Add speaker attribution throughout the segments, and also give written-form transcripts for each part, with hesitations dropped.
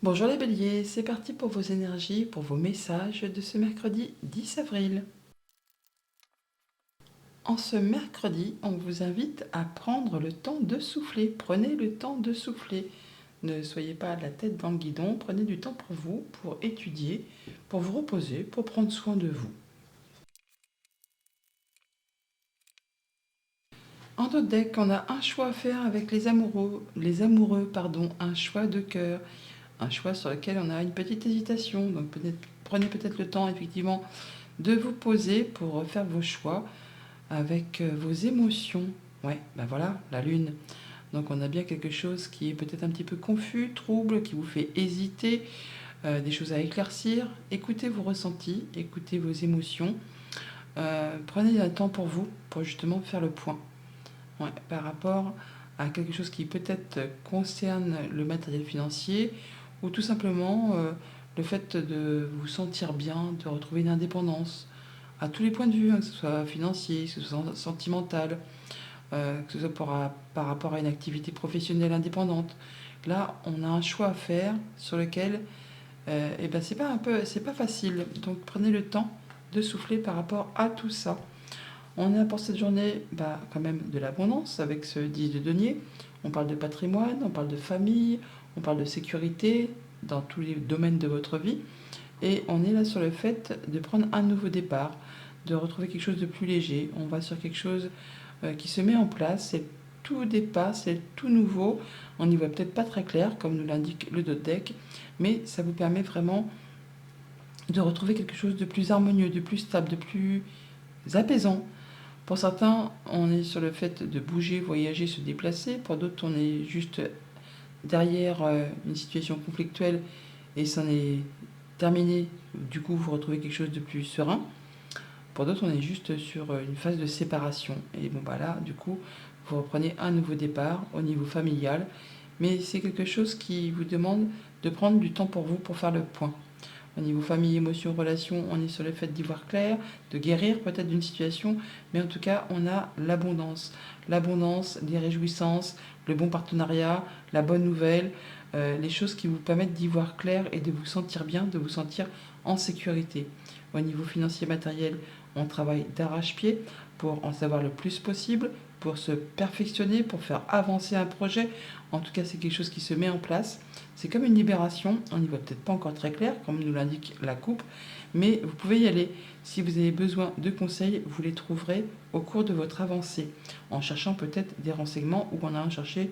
Speaker 1: Bonjour les béliers, c'est parti pour vos énergies, pour vos messages de ce mercredi 10 avril. En ce mercredi, on vous invite à prendre le temps de souffler. Prenez le temps de souffler. Ne soyez pas la tête dans le guidon, prenez du temps pour vous, pour étudier, pour vous reposer, pour prendre soin de vous. En d'autres decks, on a un choix à faire avec les amoureux, un choix de cœur, un choix sur lequel on a une petite hésitation. Donc prenez peut-être le temps effectivement de vous poser pour faire vos choix avec vos émotions. Ouais, ben voilà, la lune. Donc on a bien quelque chose qui est peut-être un petit peu confus, trouble, qui vous fait hésiter, des choses à éclaircir. Écoutez vos ressentis, écoutez vos émotions. Prenez un temps pour vous, pour justement faire le point. Ouais, par rapport à quelque chose qui peut-être concerne le matériel financier ou tout simplement le fait de vous sentir bien, de retrouver une indépendance à tous les points de vue, hein, que ce soit financier, que ce soit sentimental, que ce soit par rapport à une activité professionnelle indépendante. Là, on a un choix à faire sur lequel eh ben, c'est pas facile. Donc prenez le temps de souffler par rapport à tout ça. On a pour cette journée quand même de l'abondance avec ce 10 de denier. On parle de patrimoine, on parle de famille, on parle de sécurité dans tous les domaines de votre vie. Et on est là sur le fait de prendre un nouveau départ, de retrouver quelque chose de plus léger. On va sur quelque chose qui se met en place. C'est tout départ, c'est tout nouveau. On n'y voit peut-être pas très clair, comme nous l'indique le dot deck, mais ça vous permet vraiment de retrouver quelque chose de plus harmonieux, de plus stable, de plus apaisant. Pour certains, on est sur le fait de bouger, voyager, se déplacer. Pour d'autres, on est juste derrière une situation conflictuelle et c'en est terminé. Du coup, vous retrouvez quelque chose de plus serein. Pour d'autres, on est juste sur une phase de séparation. Et bon, là, du coup, vous reprenez un nouveau départ au niveau familial. Mais c'est quelque chose qui vous demande de prendre du temps pour vous pour faire le point. Au niveau famille, émotions, relations, on est sur le fait d'y voir clair, de guérir peut-être d'une situation, mais en tout cas, on a l'abondance. L'abondance, les réjouissances, le bon partenariat, la bonne nouvelle, les choses qui vous permettent d'y voir clair et de vous sentir bien, de vous sentir en sécurité. Au niveau financier matériel, on travaille d'arrache-pied pour en savoir le plus possible, pour se perfectionner, pour faire avancer un projet. En tout cas, c'est quelque chose qui se met en place. C'est comme une libération, on n'y voit peut-être pas encore très clair, comme nous l'indique la coupe, mais vous pouvez y aller. Si vous avez besoin de conseils, vous les trouverez au cours de votre avancée, en cherchant peut-être des renseignements ou en allant chercher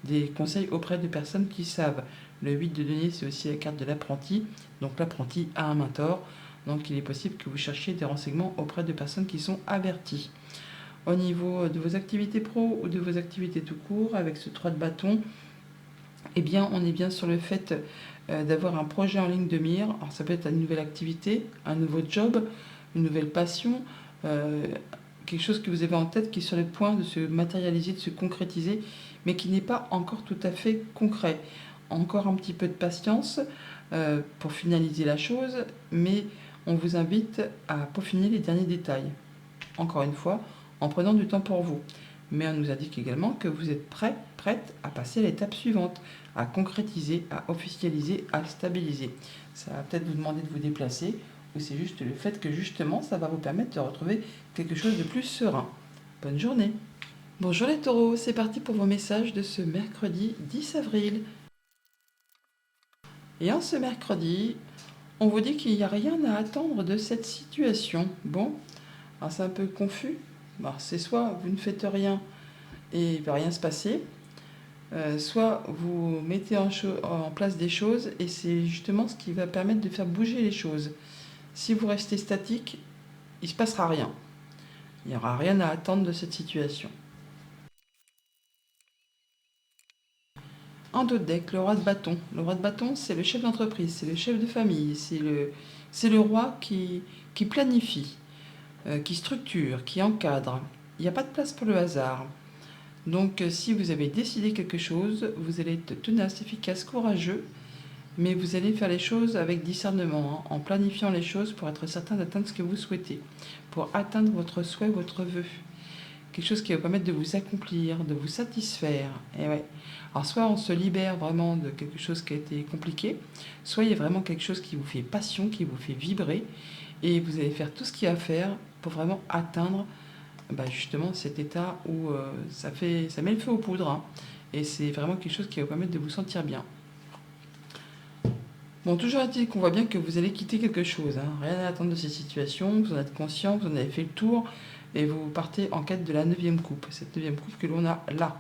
Speaker 1: des conseils auprès de personnes qui savent. Le 8 de denier, c'est aussi la carte de l'apprenti, donc l'apprenti a un mentor, donc il est possible que vous cherchiez des renseignements auprès de personnes qui sont averties. Au niveau de vos activités pro ou de vos activités tout court, avec ce 3 de bâton, eh bien, on est bien sur le fait d'avoir un projet en ligne de mire. Alors, ça peut être une nouvelle activité, un nouveau job, une nouvelle passion, euh, quelque chose que vous avez en tête qui est sur le point de se matérialiser, de se concrétiser, mais qui n'est pas encore tout à fait concret. Encore un petit peu de patience pour finaliser la chose, mais on vous invite à peaufiner les derniers détails. Encore une fois, en prenant du temps pour vous. Mais on nous indique également que vous êtes prêt, prête à passer à l'étape suivante, à concrétiser, à officialiser, à stabiliser. Ça va peut-être vous demander de vous déplacer, ou c'est juste le fait que justement, ça va vous permettre de retrouver quelque chose de plus serein. Bonne journée. Bonjour les taureaux, c'est parti pour vos messages de ce mercredi 10 avril. Et en ce mercredi, on vous dit qu'il n'y a rien à attendre de cette situation. Bon, alors c'est un peu confus. Alors c'est soit vous ne faites rien et il ne va rien se passer, soit vous mettez en place des choses et c'est justement ce qui va permettre de faire bouger les choses. Si vous restez statique, il ne se passera rien. Il n'y aura rien à attendre de cette situation. En d'autres decks, le roi de bâton. Le roi de bâton, c'est le chef d'entreprise, c'est le chef de famille, c'est le roi qui planifie, qui structure, qui encadre. Il n'y a pas de place pour le hasard. Donc si vous avez décidé quelque chose, vous allez être tenace, efficace, courageux, mais vous allez faire les choses avec discernement, hein, en planifiant les choses pour être certain d'atteindre ce que vous souhaitez, pour atteindre votre souhait, votre vœu. quelque chose qui va vous permettre de vous accomplir, de vous satisfaire. Et ouais. Alors soit on se libère vraiment de quelque chose qui a été compliqué, soit il y a vraiment quelque chose qui vous fait passion, qui vous fait vibrer, et vous allez faire tout ce qu'il y a à faire pour vraiment atteindre justement cet état où ça met le feu aux poudres, hein, et c'est vraiment quelque chose qui va vous permettre de vous sentir bien. Bon, toujours est-il qu'on voit bien que vous allez quitter quelque chose, hein. Rien à attendre de ces situations, vous en êtes conscient, vous en avez fait le tour, et vous partez en quête de la 9e coupe, cette 9e coupe que l'on a là.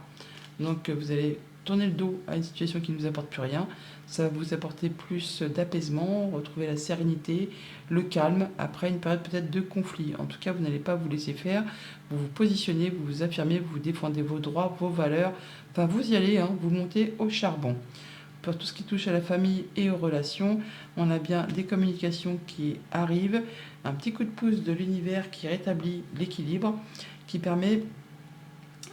Speaker 1: Donc vous allez tourner le dos à une situation qui ne vous apporte plus rien, ça va vous apporter plus d'apaisement, retrouver la sérénité, le calme, après une période peut-être de conflit. En tout cas, vous n'allez pas vous laisser faire, vous vous positionnez, vous vous affirmez, vous défendez vos droits, vos valeurs, enfin vous y allez, hein, vous montez au charbon. Pour tout ce qui touche à la famille et aux relations, on a bien des communications qui arrivent, un petit coup de pouce de l'univers qui rétablit l'équilibre, qui permet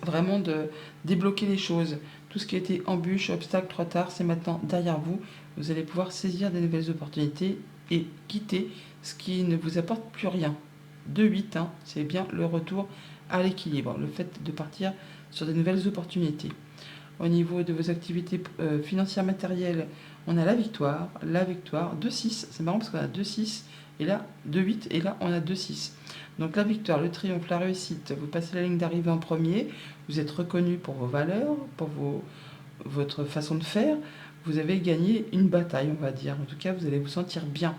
Speaker 1: vraiment de débloquer les choses. Tout ce qui a été embûche, obstacle, trop tard, c'est maintenant derrière vous. Vous allez pouvoir saisir des nouvelles opportunités et quitter ce qui ne vous apporte plus rien. 2-8, hein, c'est bien le retour à l'équilibre, le fait de partir sur des nouvelles opportunités. Au niveau de vos activités financières matérielles, on a la victoire, 2-6. C'est marrant parce qu'on a 2-6 et là 2-8 et là on a 2-6. Donc la victoire, le triomphe, la réussite, vous passez la ligne d'arrivée en premier, vous êtes reconnu pour vos valeurs, pour votre façon de faire, vous avez gagné une bataille, on va dire. En tout cas, vous allez vous sentir bien.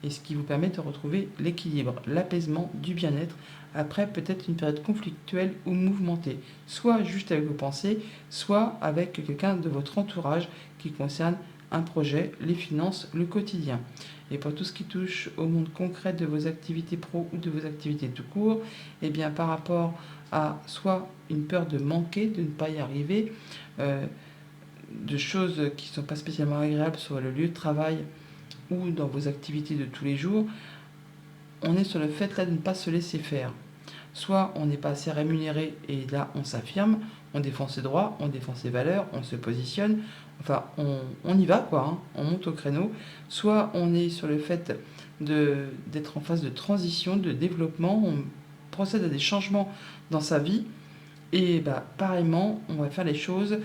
Speaker 1: Et ce qui vous permet de retrouver l'équilibre, l'apaisement, du bien-être, après peut-être une période conflictuelle ou mouvementée, soit juste avec vos pensées, soit avec quelqu'un de votre entourage qui concerne un projet, les finances, le quotidien. Et pour tout ce qui touche au monde concret de vos activités pro ou de vos activités tout court, eh bien par rapport à soit une peur de manquer, de ne pas y arriver, de choses qui ne sont pas spécialement agréables sur le lieu de travail ou dans vos activités de tous les jours, on est sur le fait là de ne pas se laisser faire. Soit on n'est pas assez rémunéré et là on s'affirme, on défend ses droits, on défend ses valeurs, on se positionne, enfin on y va quoi, hein, on monte au créneau. Soit on est sur le fait d'être en phase de transition, de développement, on procède à des changements dans sa vie et pareillement on va faire les choses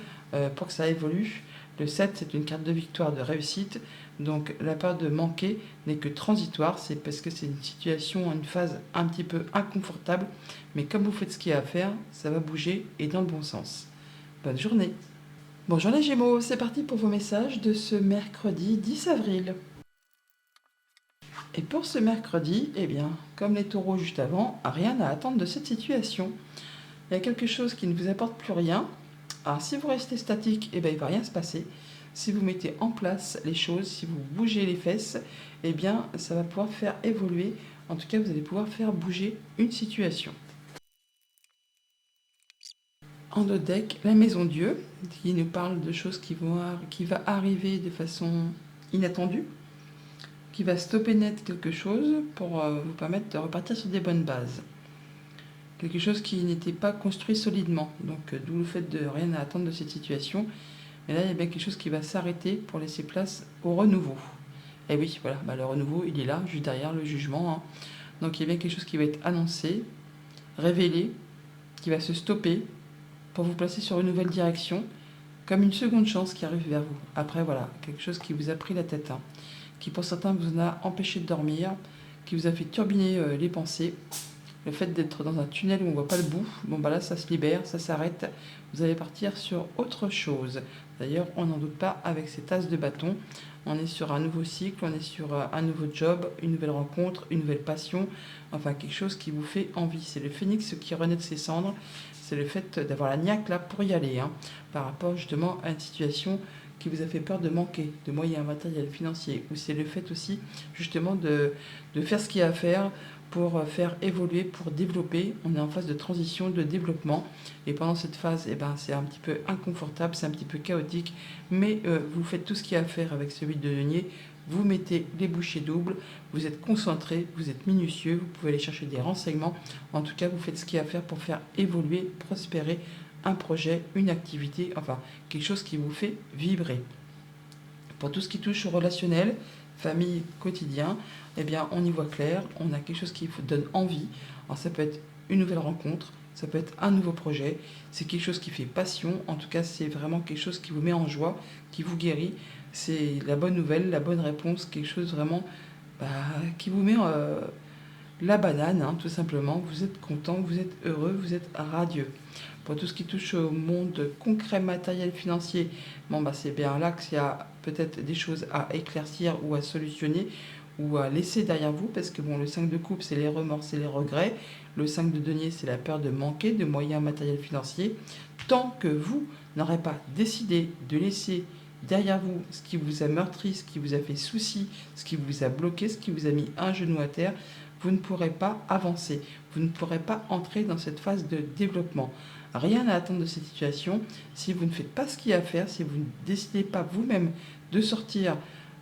Speaker 1: pour que ça évolue. Le 7 c'est une carte de victoire, de réussite. Donc la peur de manquer n'est que transitoire, c'est parce que c'est une situation, une phase un petit peu inconfortable, mais comme vous faites ce qu'il y a à faire, ça va bouger et dans le bon sens. Bonne journée. Bonjour les Gémeaux, c'est parti pour vos messages de ce mercredi 10 avril. Et pour ce mercredi, eh bien, comme les taureaux juste avant, rien à attendre de cette situation. Il y a quelque chose qui ne vous apporte plus rien. Alors si vous restez statique, eh bien, il ne va rien se passer. Si vous mettez en place les choses, si vous bougez les fesses, eh bien, ça va pouvoir faire évoluer. En tout cas, vous allez pouvoir faire bouger une situation. En d'autres deck, la Maison Dieu, qui nous parle de choses qui vont arriver de façon inattendue, qui va stopper net quelque chose pour vous permettre de repartir sur des bonnes bases. Quelque chose qui n'était pas construit solidement, donc d'où le fait de rien à attendre de cette situation. Mais là, il y a bien quelque chose qui va s'arrêter pour laisser place au renouveau. Et oui, voilà, le renouveau, il est là, juste derrière le jugement, hein. Donc il y a bien quelque chose qui va être annoncé, révélé, qui va se stopper pour vous placer sur une nouvelle direction, comme une seconde chance qui arrive vers vous. Après, voilà, quelque chose qui vous a pris la tête, hein, qui pour certains vous en a empêché de dormir, qui vous a fait turbiner les pensées. Le fait d'être dans un tunnel où on ne voit pas le bout, là ça se libère, ça s'arrête, vous allez partir sur autre chose. D'ailleurs, on n'en doute pas avec cette as de bâton. On est sur un nouveau cycle, on est sur un nouveau job, une nouvelle rencontre, une nouvelle passion, enfin quelque chose qui vous fait envie. C'est le phénix qui renaît de ses cendres, c'est le fait d'avoir la niaque là pour y aller, hein, par rapport justement à une situation qui vous a fait peur de manquer de moyens matériels, financiers, ou c'est le fait aussi justement de faire ce qu'il y a à faire pour faire évoluer, pour développer. On est en phase de transition, de développement. Et pendant cette phase, c'est un petit peu inconfortable, c'est un petit peu chaotique. Mais vous faites tout ce qu'il y a à faire avec celui de denier. Vous mettez les bouchées doubles, vous êtes concentré, vous êtes minutieux, vous pouvez aller chercher des renseignements. En tout cas, vous faites ce qu'il y a à faire pour faire évoluer, prospérer un projet, une activité, enfin quelque chose qui vous fait vibrer. Pour tout ce qui touche au relationnel, famille, quotidien, on y voit clair, on a quelque chose qui vous donne envie. Alors ça peut être une nouvelle rencontre, ça peut être un nouveau projet, c'est quelque chose qui fait passion, en tout cas c'est vraiment quelque chose qui vous met en joie, qui vous guérit, c'est la bonne nouvelle, la bonne réponse, quelque chose vraiment bah, qui vous met la banane, hein, tout simplement. Vous êtes content, vous êtes heureux, vous êtes radieux. Pour tout ce qui touche au monde concret, matériel, financier, bon, bah, c'est bien là qu'il y a peut-être des choses à éclaircir ou à solutionner ou à laisser derrière vous, parce que bon, le 5 de coupe, c'est les remords, c'est les regrets. Le 5 de denier, c'est la peur de manquer de moyens matériels financiers. Tant que vous n'aurez pas décidé de laisser derrière vous ce qui vous a meurtri, ce qui vous a fait souci, ce qui vous a bloqué, ce qui vous a mis un genou à terre, vous ne pourrez pas avancer, vous ne pourrez pas entrer dans cette phase de développement. Rien à attendre de cette situation. Si vous ne faites pas ce qu'il y a à faire, si vous ne décidez pas vous-même de sortir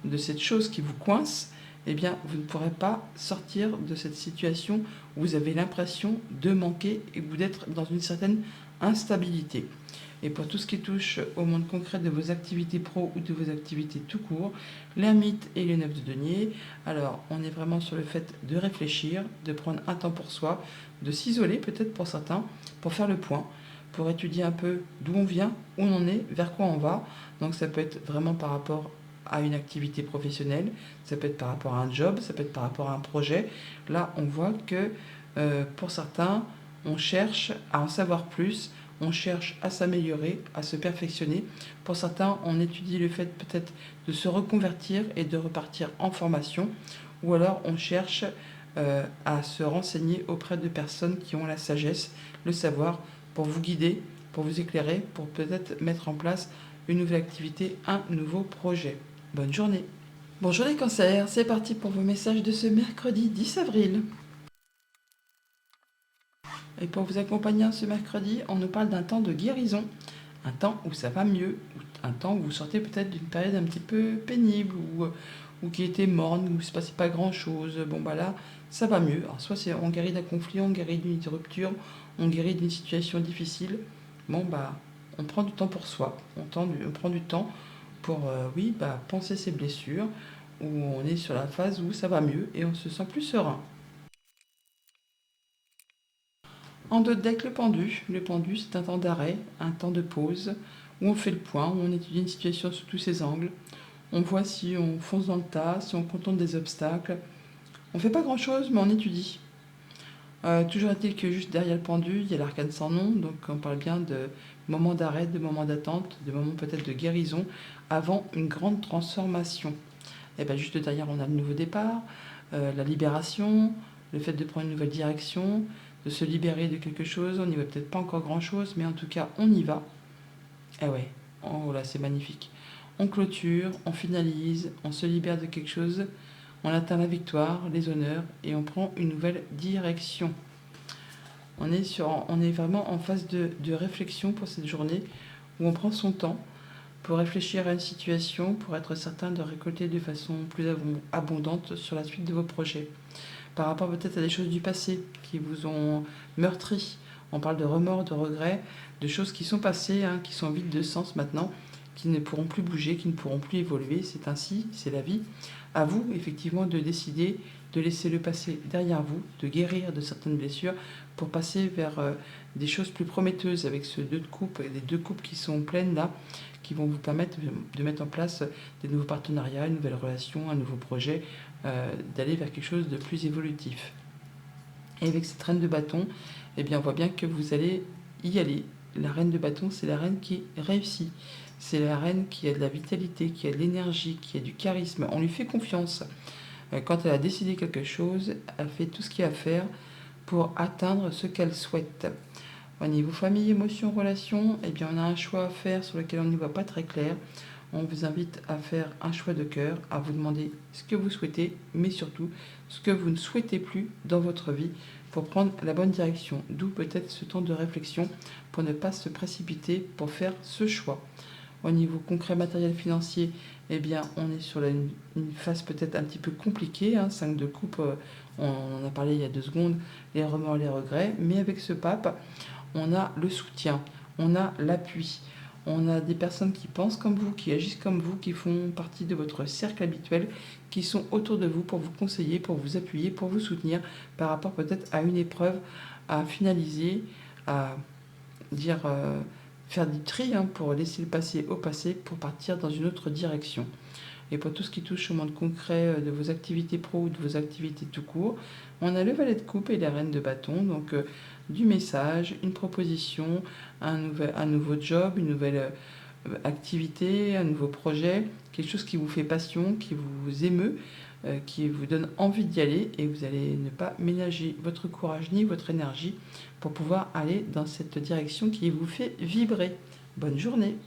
Speaker 1: de cette chose qui vous coince, eh bien, vous ne pourrez pas sortir de cette situation où vous avez l'impression de manquer et d'être dans une certaine instabilité. Et pour tout ce qui touche au monde concret de vos activités pro ou de vos activités tout court, l'ermite et les 9 de denier, alors on est vraiment sur le fait de réfléchir, de prendre un temps pour soi, de s'isoler peut-être pour certains, pour faire le point, pour étudier un peu d'où on vient, où on en est, vers quoi on va. Donc ça peut être vraiment par rapport à une activité professionnelle, ça peut être par rapport à un job, ça peut être par rapport à un projet. Là, on voit que pour certains, on cherche à en savoir plus, on cherche à s'améliorer, à se perfectionner. Pour certains, on étudie le fait peut-être de se reconvertir et de repartir en formation, ou alors on cherche à se renseigner auprès de personnes qui ont la sagesse, le savoir, pour vous guider, pour vous éclairer, pour peut-être mettre en place une nouvelle activité, un nouveau projet. Bonne journée. Bonjour les cancers, c'est parti pour vos messages de ce mercredi 10 avril. Et pour vous accompagner ce mercredi, on nous parle d'un temps de guérison, un temps où ça va mieux, un temps où vous sortez peut-être d'une période un petit peu pénible ou qui était morne, où il ne se passait pas grand-chose. Bon bah là, ça va mieux. Alors soit on guérit d'un conflit, on guérit d'une rupture, on guérit d'une situation difficile. Bon bah, on prend du temps pour soi, on prend du temps pour oui, bah, penser ses blessures, où on est sur la phase où ça va mieux et on se sent plus serein. En d'autres decks, le pendu. Le pendu, c'est un temps d'arrêt, un temps de pause, où on fait le point, où on étudie une situation sous tous ses angles. On voit si on fonce dans le tas, si on contourne des obstacles. On ne fait pas grand-chose, mais on étudie. Toujours est-il que juste derrière le pendu, il y a l'arcane sans nom, donc on parle bien de moments d'arrêt, de moments d'attente, de moments peut-être de guérison, avant une grande transformation. Et bien juste derrière, on a le nouveau départ, la libération, le fait de prendre une nouvelle direction, de se libérer de quelque chose. On n'y voit peut-être pas encore grand-chose, mais en tout cas, on y va. Eh ouais, oh là, c'est magnifique. On clôture, on finalise, on se libère de quelque chose, on atteint la victoire, les honneurs, et on prend une nouvelle direction. On est vraiment en phase de réflexion pour cette journée, où on prend son temps pour réfléchir à une situation, pour être certain de récolter de façon plus abondante sur la suite de vos projets. Par rapport peut-être à des choses du passé qui vous ont meurtri. On parle de remords, de regrets, de choses qui sont passées, hein, qui sont vides de sens maintenant, qui ne pourront plus bouger, qui ne pourront plus évoluer. C'est ainsi, c'est la vie. À vous, effectivement, de décider de laisser le passé derrière vous, de guérir de certaines blessures pour passer vers des choses plus prometteuses avec les deux coupes qui sont pleines là, qui vont vous permettre de mettre en place des nouveaux partenariats, une nouvelle relation, un nouveau projet, d'aller vers quelque chose de plus évolutif. Et avec cette reine de bâton, eh bien, on voit bien que vous allez y aller. La reine de bâton, c'est la reine qui réussit. C'est la reine qui a de la vitalité, qui a de l'énergie, qui a du charisme. On lui fait confiance. Quand elle a décidé quelque chose, elle fait tout ce qu'il y a à faire pour atteindre ce qu'elle souhaite. Au niveau famille, émotions, relations, eh bien, on a un choix à faire sur lequel on n'y voit pas très clair. On vous invite à faire un choix de cœur, à vous demander ce que vous souhaitez, mais surtout ce que vous ne souhaitez plus dans votre vie pour prendre la bonne direction. D'où peut-être ce temps de réflexion pour ne pas se précipiter pour faire ce choix. Au niveau concret, matériel, financier, eh bien, on est sur une phase peut-être un petit peu compliquée. 5 de coupe, on en a parlé il y a 2 secondes, les remords, les regrets. Mais avec ce pape, on a le soutien, on a l'appui. On a des personnes qui pensent comme vous, qui agissent comme vous, qui font partie de votre cercle habituel, qui sont autour de vous pour vous conseiller, pour vous appuyer, pour vous soutenir par rapport peut-être à une épreuve à finaliser, à dire faire du tri pour laisser le passé au passé pour partir dans une autre direction. Et pour tout ce qui touche au monde concret de vos activités pro ou de vos activités tout court, on a le valet de coupe et les reines de bâton, donc du message, une proposition, un nouveau job, une nouvelle activité, un nouveau projet, quelque chose qui vous fait passion, qui vous émeut, qui vous donne envie d'y aller, et vous allez ne pas ménager votre courage ni votre énergie pour pouvoir aller dans cette direction qui vous fait vibrer. Bonne journée.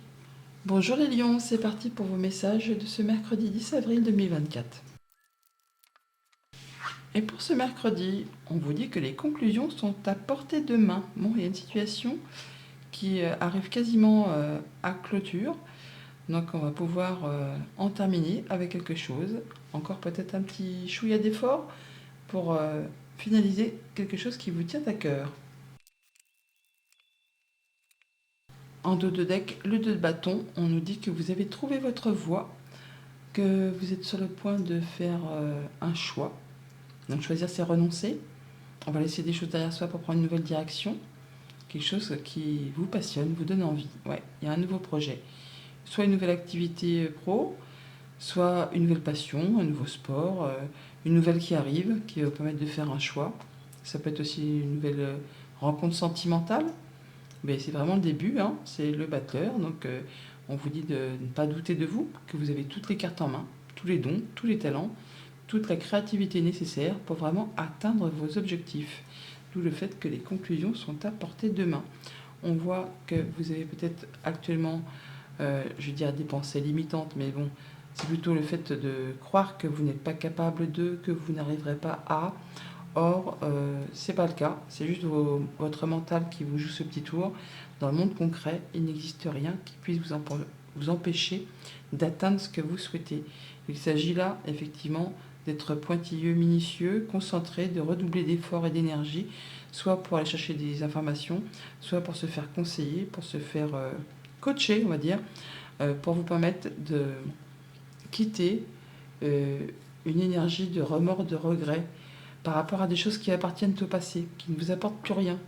Speaker 1: Bonjour les lions, c'est parti pour vos messages de ce mercredi 10 avril 2024. Et pour ce mercredi, on vous dit que les conclusions sont à portée de main. Bon, il y a une situation qui arrive quasiment à clôture, donc on va pouvoir en terminer avec quelque chose. Encore peut-être un petit chouïa d'effort pour finaliser quelque chose qui vous tient à cœur. En dos de deck, le 2 de bâton, on nous dit que vous avez trouvé votre voie, que vous êtes sur le point de faire un choix. Donc choisir, c'est renoncer. On va laisser des choses derrière soi pour prendre une nouvelle direction. Quelque chose qui vous passionne, vous donne envie. Ouais, il y a un nouveau projet. Soit une nouvelle activité pro, soit une nouvelle passion, un nouveau sport, une nouvelle qui arrive, qui va vous permettre de faire un choix. Ça peut être aussi une nouvelle rencontre sentimentale. Mais c'est vraiment le début, c'est le batteur. Donc on vous dit de ne pas douter de vous, que vous avez toutes les cartes en main, tous les dons, tous les talents, toute la créativité nécessaire pour vraiment atteindre vos objectifs. D'où le fait que les conclusions sont à portée de main. On voit que vous avez peut-être actuellement, je veux dire, des pensées limitantes, mais bon, c'est plutôt le fait de croire que vous n'êtes pas capable de, que vous n'arriverez pas à. Or, c'est pas le cas, c'est juste votre mental qui vous joue ce petit tour. Dans le monde concret, il n'existe rien qui puisse vous empêcher d'atteindre ce que vous souhaitez. Il s'agit là, effectivement, d'être pointilleux, minutieux, concentré, de redoubler d'efforts et d'énergie, soit pour aller chercher des informations, soit pour se faire conseiller, pour se faire coacher, on va dire, pour vous permettre de quitter une énergie de remords, de regret, par rapport à des choses qui appartiennent au passé, qui ne vous apportent plus rien.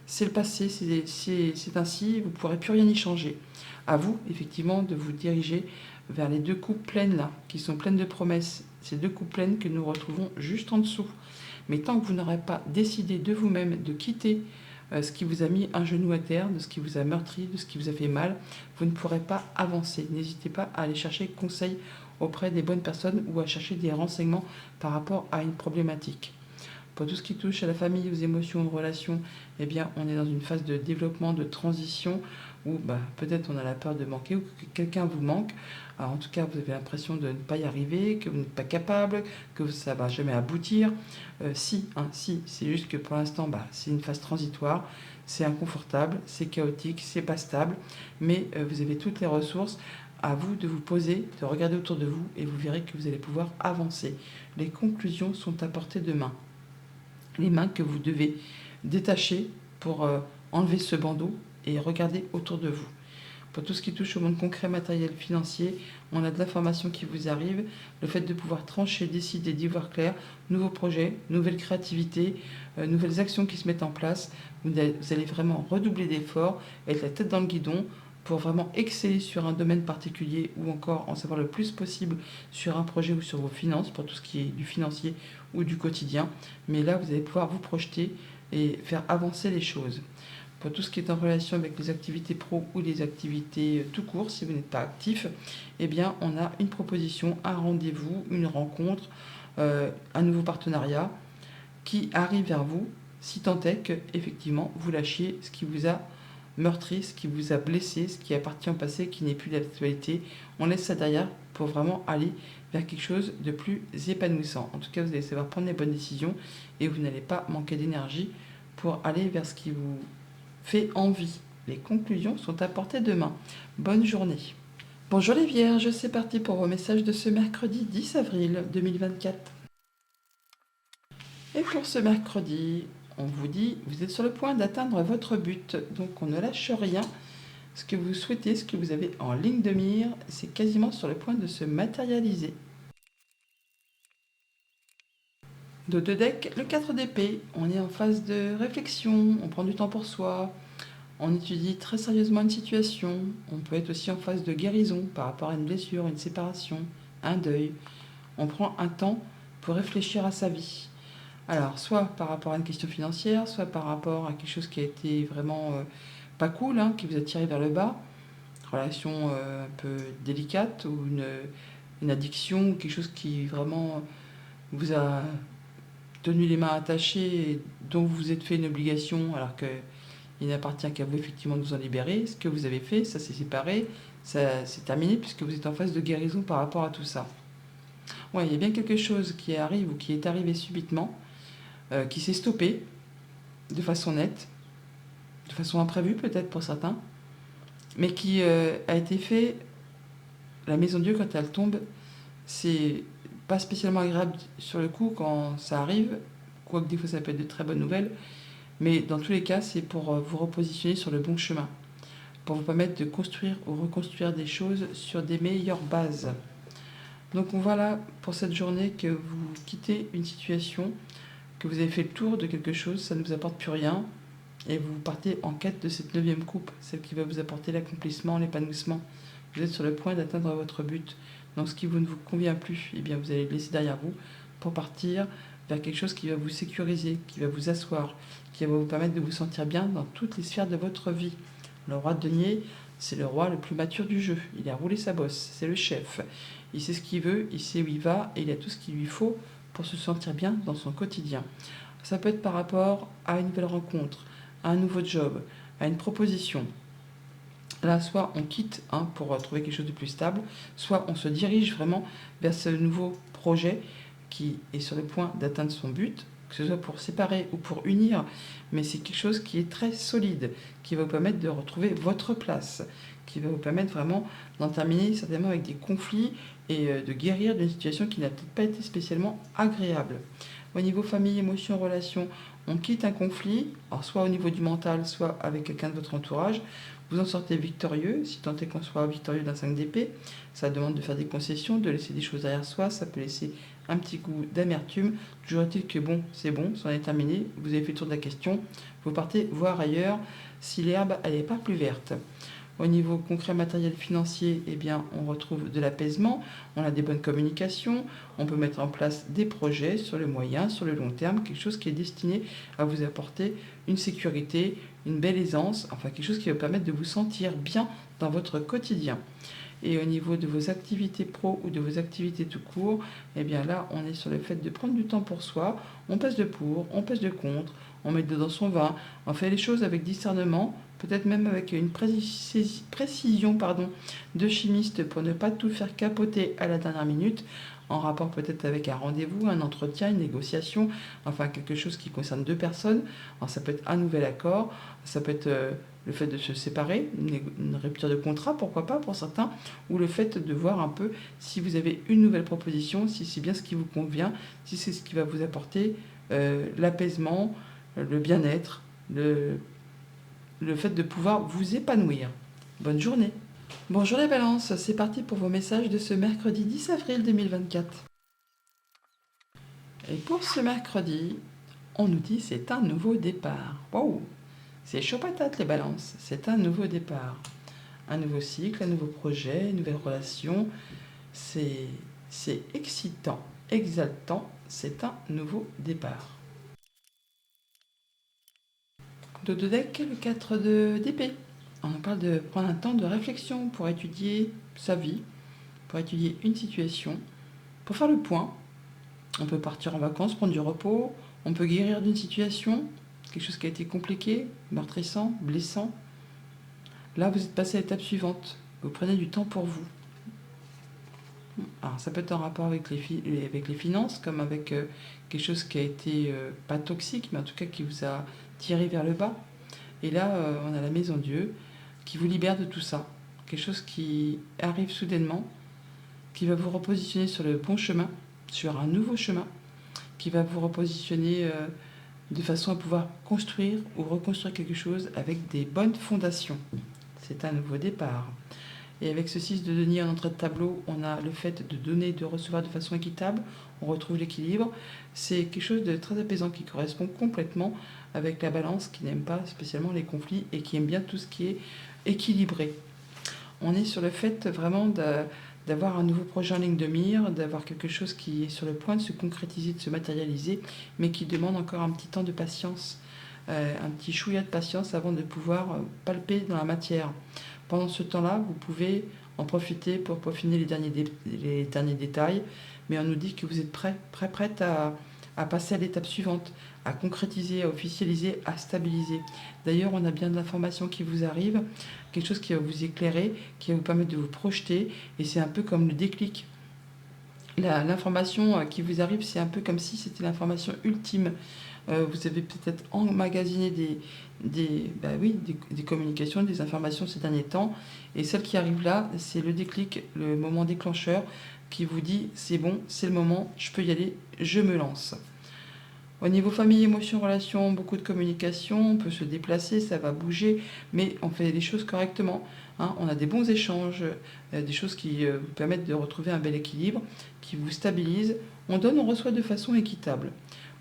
Speaker 1: C'est le passé, c'est ainsi, vous ne pourrez plus rien y changer. À vous, effectivement, de vous diriger vers les deux coupes pleines là, qui sont pleines de promesses. Ces deux coupes pleines que nous retrouvons juste en dessous. Mais tant que vous n'aurez pas décidé de vous-même de quitter ce qui vous a mis un genou à terre, de ce qui vous a meurtri, de ce qui vous a fait mal, vous ne pourrez pas avancer. N'hésitez pas à aller chercher conseil auprès des bonnes personnes ou à chercher des renseignements par rapport à une problématique. Pour tout ce qui touche à la famille, aux émotions, aux relations, eh bien, on est dans une phase de développement, de transition, où peut-être on a la peur de manquer ou que quelqu'un vous manque. Alors, en tout cas, vous avez l'impression de ne pas y arriver, que vous n'êtes pas capable, que ça ne va jamais aboutir. Si, c'est juste que pour l'instant, c'est une phase transitoire, c'est inconfortable, c'est chaotique, c'est pas stable, mais vous avez toutes les ressources. À vous de vous poser, de regarder autour de vous et vous verrez que vous allez pouvoir avancer. Les conclusions sont à portée de main. Les mains que vous devez détacher pour enlever ce bandeau et regarder autour de vous. Pour tout ce qui touche au monde concret, matériel, financier, on a de l'information qui vous arrive, le fait de pouvoir trancher, décider, d'y voir clair, nouveaux projets, nouvelles créativités, nouvelles actions qui se mettent en place. Vous allez vraiment redoubler d'efforts, être la tête dans le guidon pour vraiment exceller sur un domaine particulier ou encore en savoir le plus possible sur un projet ou sur vos finances, pour tout ce qui est du financier ou du quotidien. Mais là, vous allez pouvoir vous projeter et faire avancer les choses. Pour tout ce qui est en relation avec les activités pro ou les activités tout court, si vous n'êtes pas actif, eh bien, on a une proposition, un rendez-vous, une rencontre, un nouveau partenariat qui arrive vers vous, si tant est que, effectivement, vous lâchiez ce qui vous a meurtri, ce qui vous a blessé, ce qui appartient au passé, qui n'est plus d'actualité. On laisse ça derrière pour vraiment aller vers quelque chose de plus épanouissant. En tout cas, vous allez savoir prendre les bonnes décisions et vous n'allez pas manquer d'énergie pour aller vers ce qui vous fait envie. Les conclusions sont à portée de main. Bonne journée. Bonjour les Vierges, c'est parti pour vos messages de ce mercredi 10 avril 2024. Et pour ce mercredi, on vous dit, vous êtes sur le point d'atteindre votre but, donc on ne lâche rien. Ce que vous souhaitez, ce que vous avez en ligne de mire, c'est quasiment sur le point de se matérialiser. Dos de deck, le 4 d'épée. On est en phase de réflexion, on prend du temps pour soi, on étudie très sérieusement une situation. On peut être aussi en phase de guérison par rapport à une blessure, une séparation, un deuil. On prend un temps pour réfléchir à sa vie. Alors, soit par rapport à une question financière, soit par rapport à quelque chose qui a été vraiment pas cool, hein, qui vous a tiré vers le bas, relation un peu délicate ou une addiction, ou quelque chose qui vraiment vous a tenu les mains attachées et dont vous vous êtes fait une obligation alors qu'il n'appartient qu'à vous effectivement de vous en libérer. Ce que vous avez fait, ça s'est séparé, ça c'est terminé puisque vous êtes en phase de guérison par rapport à tout ça. Ouais, il y a bien quelque chose qui arrive ou qui est arrivé subitement, qui s'est stoppé de façon nette, de façon imprévue peut-être pour certains, mais qui a été fait. La maison Dieu, quand elle tombe, c'est pas spécialement agréable sur le coup quand ça arrive, quoique des fois ça peut être de très bonnes nouvelles, mais dans tous les cas, c'est pour vous repositionner sur le bon chemin, pour vous permettre de construire ou reconstruire des choses sur des meilleures bases. Donc voilà pour cette journée que vous quittez une situation, que vous avez fait le tour de quelque chose, ça ne vous apporte plus rien, et vous partez en quête de cette 9e coupe, celle qui va vous apporter l'accomplissement, l'épanouissement. Vous êtes sur le point d'atteindre votre but. Donc ce qui ne vous convient plus, eh bien vous allez le laisser derrière vous pour partir vers quelque chose qui va vous sécuriser, qui va vous asseoir, qui va vous permettre de vous sentir bien dans toutes les sphères de votre vie. Le roi de denier, c'est le roi le plus mature du jeu. Il a roulé sa bosse, c'est le chef. Il sait ce qu'il veut, il sait où il va et il a tout ce qu'il lui faut pour se sentir bien dans son quotidien. Ça peut être par rapport à une nouvelle rencontre, à un nouveau job, à une proposition. Là, soit on quitte pour trouver quelque chose de plus stable, soit on se dirige vraiment vers ce nouveau projet qui est sur le point d'atteindre son but, que ce soit pour séparer ou pour unir, mais c'est quelque chose qui est très solide, qui va vous permettre de retrouver votre place, qui va vous permettre vraiment d'en terminer certainement avec des conflits et de guérir d'une situation qui n'a peut-être pas été spécialement agréable. Au niveau famille, émotions, relations, on quitte un conflit, alors soit au niveau du mental, soit avec quelqu'un de votre entourage. Vous en sortez victorieux, si tant est qu'on soit victorieux d'un 5 d'épée. Ça demande de faire des concessions, de laisser des choses derrière soi, ça peut laisser un petit goût d'amertume. Toujours est-il que bon, c'est bon, c'en est terminé, vous avez fait le tour de la question, vous partez voir ailleurs si l'herbe, elle n'est pas plus verte. Au niveau concret, matériel, financier, eh bien, on retrouve de l'apaisement, on a des bonnes communications, on peut mettre en place des projets sur le moyen, sur le long terme, quelque chose qui est destiné à vous apporter une sécurité, une belle aisance, enfin quelque chose qui va permettre de vous sentir bien dans votre quotidien. Et au niveau de vos activités pro ou de vos activités tout court, eh bien là, on est sur le fait de prendre du temps pour soi, on pèse de pour, on pèse de contre, on met dedans son vin, on fait les choses avec discernement, peut-être même avec une précision de chimiste pour ne pas tout faire capoter à la dernière minute, en rapport peut-être avec un rendez-vous, un entretien, une négociation, enfin quelque chose qui concerne deux personnes. Alors ça peut être un nouvel accord, ça peut être le fait de se séparer, une rupture de contrat, pourquoi pas pour certains, ou le fait de voir un peu si vous avez une nouvelle proposition, si c'est bien ce qui vous convient, si c'est ce qui va vous apporter l'apaisement, le bien-être, le fait de pouvoir vous épanouir. Bonne journée. Bonjour les balances, c'est parti pour vos messages de ce mercredi 10 avril 2024. Et pour ce mercredi, on nous dit c'est un nouveau départ. Waouh, c'est chaud patate les balances, c'est un nouveau départ. Un nouveau cycle, un nouveau projet, une nouvelle relation. C'est excitant, exaltant, c'est un nouveau départ. Dos de deck, le 4 d'épée. On parle de prendre un temps de réflexion pour étudier sa vie, pour étudier une situation, pour faire le point. On peut partir en vacances, prendre du repos, on peut guérir d'une situation, quelque chose qui a été compliqué, meurtrissant, blessant. Là, vous êtes passé à l'étape suivante. Vous prenez du temps pour vous. Alors, ça peut être en rapport avec les finances, comme avec quelque chose qui a été pas toxique, mais en tout cas qui vous a tiré vers le bas. Et là, on a la maison Dieu qui vous libère de tout ça. Quelque chose qui arrive soudainement, qui va vous repositionner sur le bon chemin, sur un nouveau chemin, qui va vous repositionner de façon à pouvoir construire ou reconstruire quelque chose avec des bonnes fondations. C'est un nouveau départ. Et avec ce 6 de denier en entrée de tableau, on a le fait de donner, de recevoir de façon équitable. On retrouve l'équilibre. C'est quelque chose de très apaisant qui correspond complètement avec la balance qui n'aime pas spécialement les conflits et qui aime bien tout ce qui est équilibré. On est sur le fait vraiment d'avoir un nouveau projet en ligne de mire, d'avoir quelque chose qui est sur le point de se concrétiser, de se matérialiser, mais qui demande encore un petit temps de patience, un petit chouïa de patience avant de pouvoir palper dans la matière. Pendant ce temps-là, vous pouvez en profiter pour peaufiner les derniers détails, mais on nous dit que vous êtes prête à passer à l'étape suivante, à concrétiser, à officialiser, à stabiliser. D'ailleurs, on a bien de l'information qui vous arrive, quelque chose qui va vous éclairer, qui va vous permettre de vous projeter, et c'est un peu comme le déclic. L'information qui vous arrive, c'est un peu comme si c'était l'information ultime. Vous avez peut-être emmagasiné des communications, des informations ces derniers temps, et celle qui arrive là, c'est le déclic, le moment déclencheur qui vous dit c'est bon, c'est le moment, je peux y aller, je me lance. Au niveau famille, émotions, relations, beaucoup de communication, on peut se déplacer, ça va bouger, mais on fait les choses correctement. Hein. On a des bons échanges, des choses qui vous permettent de retrouver un bel équilibre, qui vous stabilisent. On donne, on reçoit de façon équitable.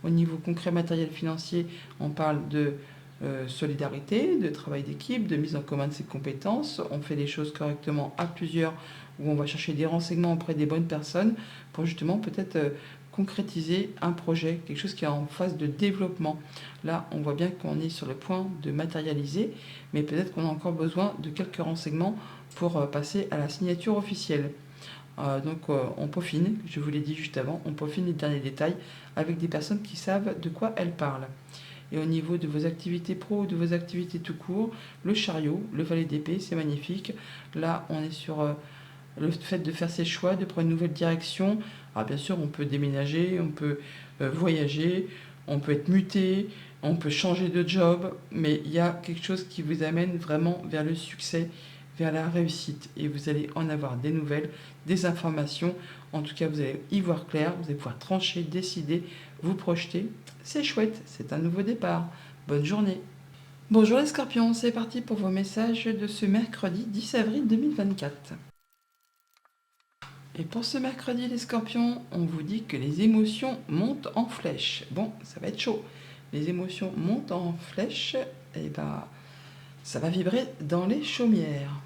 Speaker 1: Au niveau concret, matériel, financier, on parle de solidarité, de travail d'équipe, de mise en commun de ses compétences. On fait les choses correctement à plusieurs, où on va chercher des renseignements auprès des bonnes personnes pour justement peut-être concrétiser un projet, quelque chose qui est en phase de développement. Là, on voit bien qu'on est sur le point de matérialiser, mais peut-être qu'on a encore besoin de quelques renseignements pour passer à la signature officielle. On peaufine, je vous l'ai dit juste avant, on peaufine les derniers détails avec des personnes qui savent de quoi elles parlent. Et au niveau de vos activités pro ou de vos activités tout court, le chariot, le valet d'épée, c'est magnifique. Là, on est sur le fait de faire ses choix, de prendre une nouvelle direction. Alors bien sûr, on peut déménager, on peut voyager, on peut être muté, on peut changer de job, mais il y a quelque chose qui vous amène vraiment vers le succès, vers la réussite. Et vous allez en avoir des nouvelles, des informations. En tout cas, vous allez y voir clair, vous allez pouvoir trancher, décider, vous projeter. C'est chouette, c'est un nouveau départ. Bonne journée. Bonjour les scorpions, c'est parti pour vos messages de ce mercredi 10 avril 2024. Et pour ce mercredi, les scorpions, on vous dit que les émotions montent en flèche. Bon, ça va être chaud. Les émotions montent en flèche, et ça va vibrer dans les chaumières.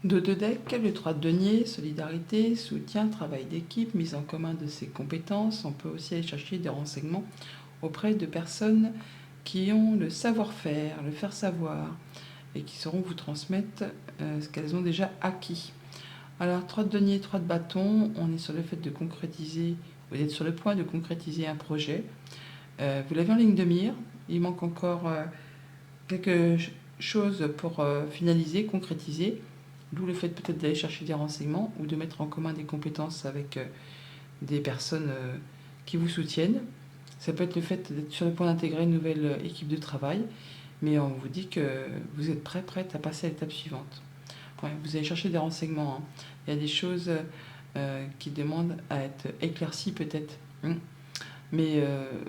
Speaker 1: Dos de deck, le 3 de denier, solidarité, soutien, travail d'équipe, mise en commun de ses compétences. On peut aussi aller chercher des renseignements auprès de personnes qui ont le savoir-faire, le faire savoir, et qui sauront vous transmettre ce qu'elles ont déjà acquis. Alors, 3 de denier, 3 de bâton, on est sur le fait de concrétiser, vous êtes sur le point de concrétiser un projet. Vous l'avez en ligne de mire, il manque encore quelque chose pour finaliser, concrétiser, d'où le fait peut-être d'aller chercher des renseignements ou de mettre en commun des compétences avec des personnes qui vous soutiennent. Ça peut être le fait d'être sur le point d'intégrer une nouvelle équipe de travail, mais on vous dit que vous êtes prête à passer à l'étape suivante. Ouais, vous allez chercher des renseignements. Hein. Il y a des choses qui demandent à être éclaircies peut-être. Mais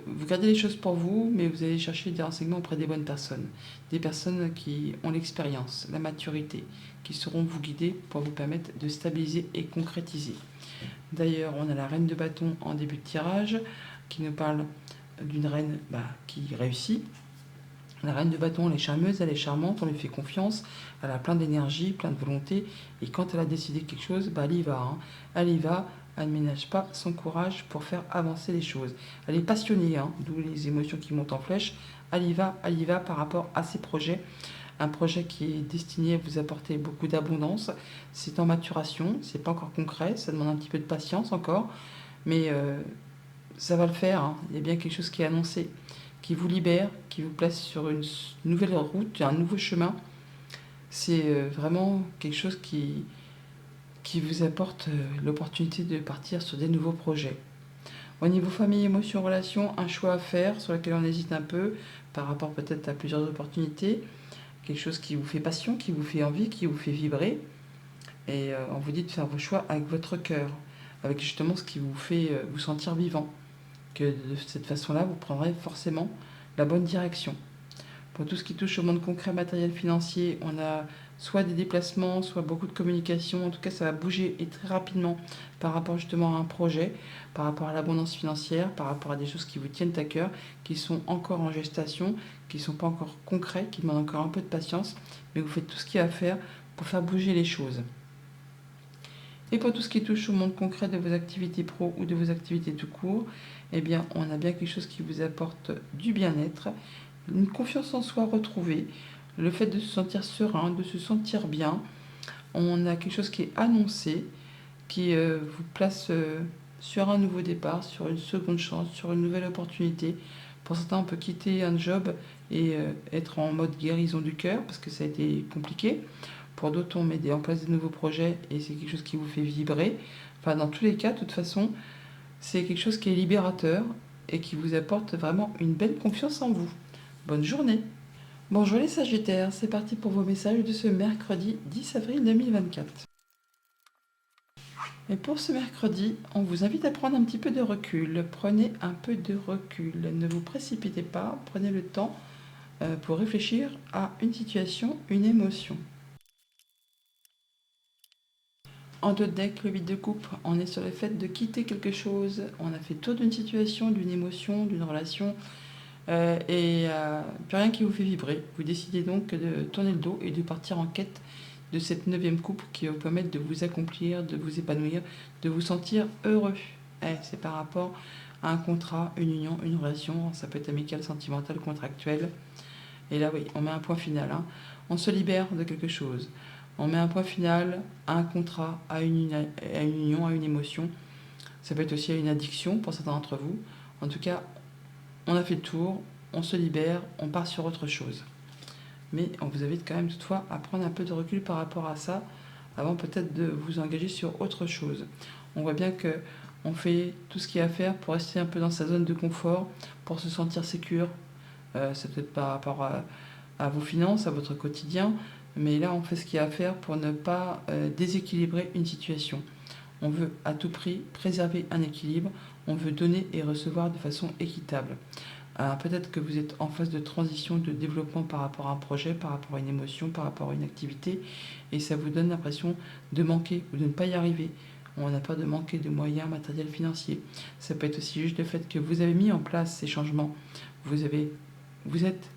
Speaker 1: vous gardez les choses pour vous, mais vous allez chercher des renseignements auprès des bonnes personnes. Des personnes qui ont l'expérience, la maturité, qui sauront vous guider pour vous permettre de stabiliser et concrétiser. D'ailleurs, on a la reine de bâton en début de tirage, qui nous parle d'une reine qui réussit. La reine de bâton, elle est charmeuse, elle est charmante, on lui fait confiance, elle a plein d'énergie, plein de volonté, et quand elle a décidé quelque chose, elle y va. Hein. Elle y va, elle ne ménage pas son courage pour faire avancer les choses. Elle est passionnée, hein, d'où les émotions qui montent en flèche. Elle y va par rapport à ses projets. Un projet qui est destiné à vous apporter beaucoup d'abondance. C'est en maturation, c'est pas encore concret, ça demande un petit peu de patience encore, mais ça va le faire. Hein. Il y a bien quelque chose qui est annoncé, qui vous libère, qui vous place sur une nouvelle route, un nouveau chemin. C'est vraiment quelque chose qui vous apporte l'opportunité de partir sur des nouveaux projets. Au niveau famille, émotions, relations, un choix à faire sur lequel on hésite un peu par rapport peut-être à plusieurs opportunités. Quelque chose qui vous fait passion, qui vous fait envie, qui vous fait vibrer. Et on vous dit de faire vos choix avec votre cœur, avec justement ce qui vous fait vous sentir vivant. Que de cette façon-là, vous prendrez forcément la bonne direction. Pour tout ce qui touche au monde concret, matériel, financier, on a soit des déplacements, soit beaucoup de communication. En tout cas, ça va bouger et très rapidement par rapport justement à un projet, par rapport à l'abondance financière, par rapport à des choses qui vous tiennent à cœur, qui sont encore en gestation, qui ne sont pas encore concrets, qui demandent encore un peu de patience, mais vous faites tout ce qu'il y a à faire pour faire bouger les choses. Et pour tout ce qui touche au monde concret de vos activités pro ou de vos activités tout court, eh bien, on a bien quelque chose qui vous apporte du bien-être, une confiance en soi retrouvée, le fait de se sentir serein, de se sentir bien. On a quelque chose qui est annoncé, qui vous place sur un nouveau départ, sur une seconde chance, sur une nouvelle opportunité. Pour certains, on peut quitter un job et être en mode guérison du cœur, parce que ça a été compliqué. Pour d'autres, on met en place des nouveaux projets et c'est quelque chose qui vous fait vibrer. Enfin, dans tous les cas, de toute façon, c'est quelque chose qui est libérateur et qui vous apporte vraiment une belle confiance en vous. Bonne journée. Bonjour les Sagittaires, c'est parti pour vos messages de ce mercredi 10 avril 2024. Et pour ce mercredi, on vous invite à prendre un petit peu de recul. Prenez un peu de recul. Ne vous précipitez pas, prenez le temps pour réfléchir à une situation, une émotion. En deux decks, le 8 de coupe, on est sur le fait de quitter quelque chose. On a fait tour d'une situation, d'une émotion, d'une relation. Et plus rien qui vous fait vibrer. Vous décidez donc de tourner le dos et de partir en quête de cette 9e coupe qui va vous permettre de vous accomplir, de vous épanouir, de vous sentir heureux. C'est par rapport à un contrat, une union, une relation. Ça peut être amical, sentimental, contractuel. Et là, oui, on met un point final. On se libère de quelque chose. On met un point final à un contrat, à une union, à une émotion. Ça peut être aussi à une addiction pour certains d'entre vous. En tout cas, on a fait le tour, on se libère, on part sur autre chose. Mais on vous invite quand même toutefois à prendre un peu de recul par rapport à ça, avant peut-être de vous engager sur autre chose. On voit bien qu'on fait tout ce qu'il y a à faire pour rester un peu dans sa zone de confort, pour se sentir sécure. C'est peut-être par rapport à vos finances, à votre quotidien, mais là on fait ce qu'il y a à faire pour ne pas déséquilibrer une situation. On veut à tout prix préserver un équilibre, on veut donner et recevoir de façon équitable. Peut-être que vous êtes en phase de transition, de développement par rapport à un projet, par rapport à une émotion, par rapport à une activité, et ça vous donne l'impression de manquer ou de ne pas y arriver. On n'a pas de manquer de moyens matériels financiers. Ça peut être aussi juste le fait que vous avez mis en place ces changements. Vous êtes